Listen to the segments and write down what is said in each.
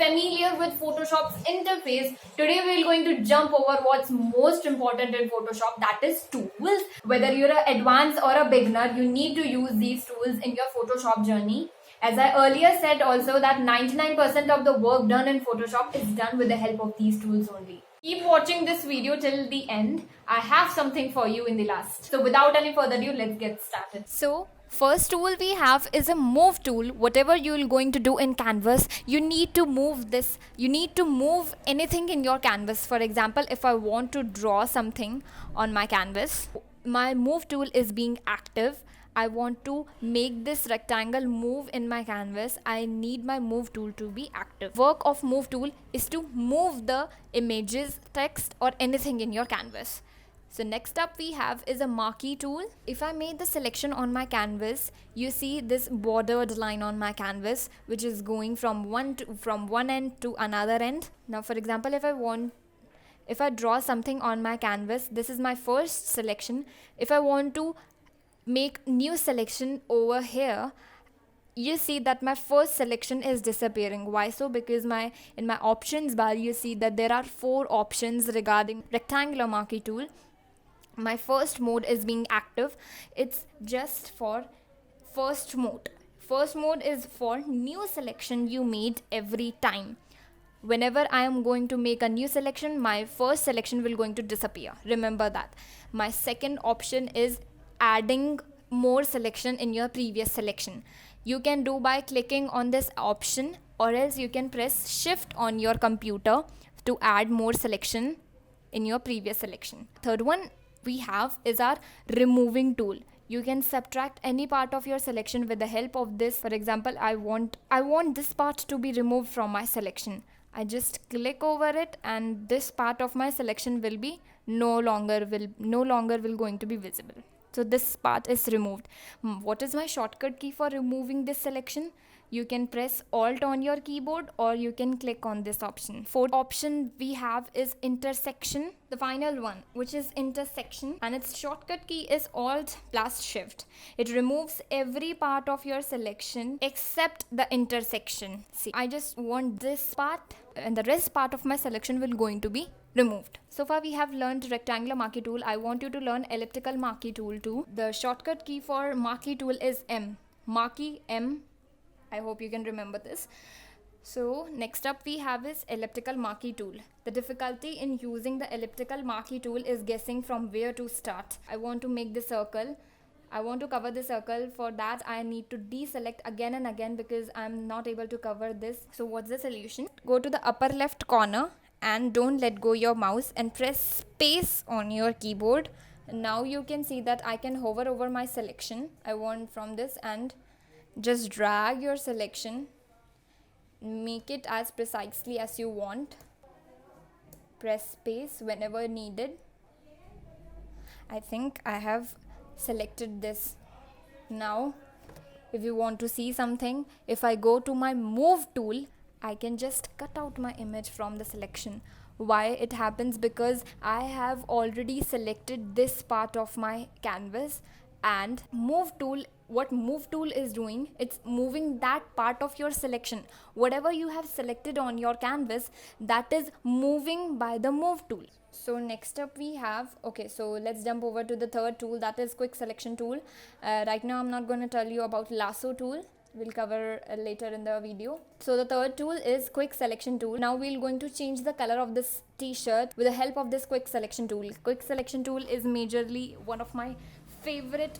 familiar with Photoshop's interface, today we're going to jump over what's most important in Photoshop, that is tools. Whether you're an advanced or a beginner, you need to use these tools in your Photoshop journey. As I earlier said also that 99% of the work done in Photoshop is done with the help of these tools only. Keep watching this video till the end. I have something for you in the last. So without any further ado, let's get started. So first tool we have is a move tool. Whatever you're going to do in canvas, you need to move this. You need to move anything in your canvas. For example, if I want to draw something on my canvas, my move tool is being active. I want to make this rectangle move in my canvas. I need my move tool to be active. Work of move tool is to move the images, text or anything in your canvas. So next up we have is a marquee tool. If I made the selection on my canvas, you see this bordered line on my canvas which is going from one end to another end. Now for example, if I draw something on my canvas, this is my first selection. If I want to make new selection over here, you see that my first selection is disappearing. Why so? Because in my options bar you see that there are 4 options regarding rectangular marquee tool. My first mode is being active. It's just for first mode. First mode is for new selection you made every time. Whenever I am going to make a new selection, my first selection will going to disappear. Remember that. My second option is adding more selection in your previous selection. You can do by clicking on this option, or else you can press shift on your computer to add more selection in your previous selection. Third one we have is our removing tool. You can subtract any part of your selection with the help of this. For example, I want this part to be removed from my selection. I just click over it and this part of my selection will be no longer going to be visible. So this part is removed. What is my shortcut key for removing this selection? You can press Alt on your keyboard or you can click on this option. Fourth option we have is intersection. The final one, which is intersection, and its shortcut key is Alt plus Shift. It removes every part of your selection except the intersection. See, I just want this part and the rest part of my selection will going to be removed. So far we have learned rectangular marquee tool. I want you to learn elliptical marquee tool too. The shortcut key for marquee tool is M. Marquee M. I hope you can remember this. So next up we have is elliptical marquee tool. The difficulty in using the elliptical marquee tool is guessing from where to start. I want to make the circle. I want to cover the circle. For that I need to deselect again and again because I'm not able to cover this. So what's the solution? Go to the upper left corner and don't let go your mouse and press space on your keyboard. Now you can see that I can hover over my selection I want from this and just drag your selection, make it as precisely as you want, press space whenever needed. I think I have selected this. Now if you want to see something, if I go to my move tool, I can just cut out my image from the selection. Why it happens? Because I have already selected this part of my canvas, and what move tool is doing, it's moving that part of your selection. Whatever you have selected on your canvas, that is moving by the move tool. So next up we have, so let's jump over to the third tool, that is quick selection tool. Right now I'm not going to tell you about lasso tool. We'll cover later in the video. So the third tool is quick selection tool. Now we're going to change the color of this t-shirt with the help of this quick selection tool. Quick selection tool is majorly one of my favorite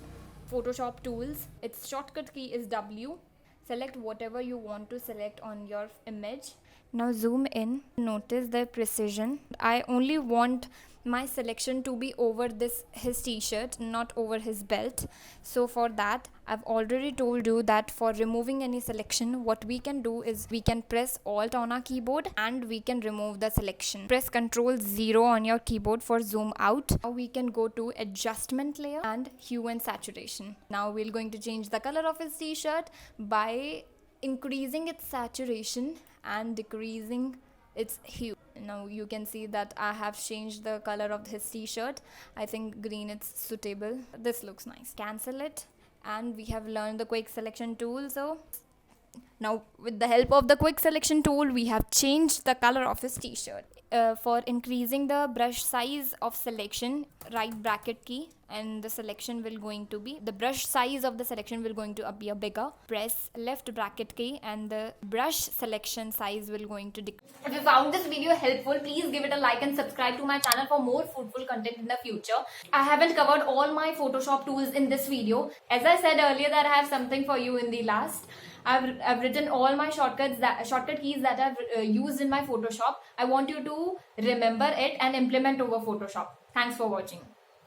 Photoshop tools. Its shortcut key is W. Select whatever you want to select on your image. Now zoom in. Notice the precision. I only want my selection to be over his t-shirt, not over his belt. So for that, I've already told you that for removing any selection, what we can do is we can press Alt on our keyboard and we can remove the selection. Press Ctrl 0 on your keyboard for zoom out. Now we can go to adjustment layer and hue and saturation. Now we're going to change the color of his t-shirt by increasing its saturation and decreasing its hue. Now you can see that I have changed the color of his t-shirt. I think green is suitable. This looks nice. Cancel it, and we have learned the quick selection tool. So Now, with the help of the quick selection tool, we have changed the color of his t-shirt. For increasing the brush size of selection, right bracket key, and the selection will going to be, the brush size of the selection will going to appear bigger. Press left bracket key and the brush selection size will going to decrease. If you found this video helpful, please give it a like and subscribe to my channel for more fruitful content in the future. I haven't covered all my Photoshop tools in this video. As I said earlier that I have something for you in the last. I've written all my shortcut keys that I've used in my Photoshop. I want you to remember it and implement over Photoshop. Thanks for watching.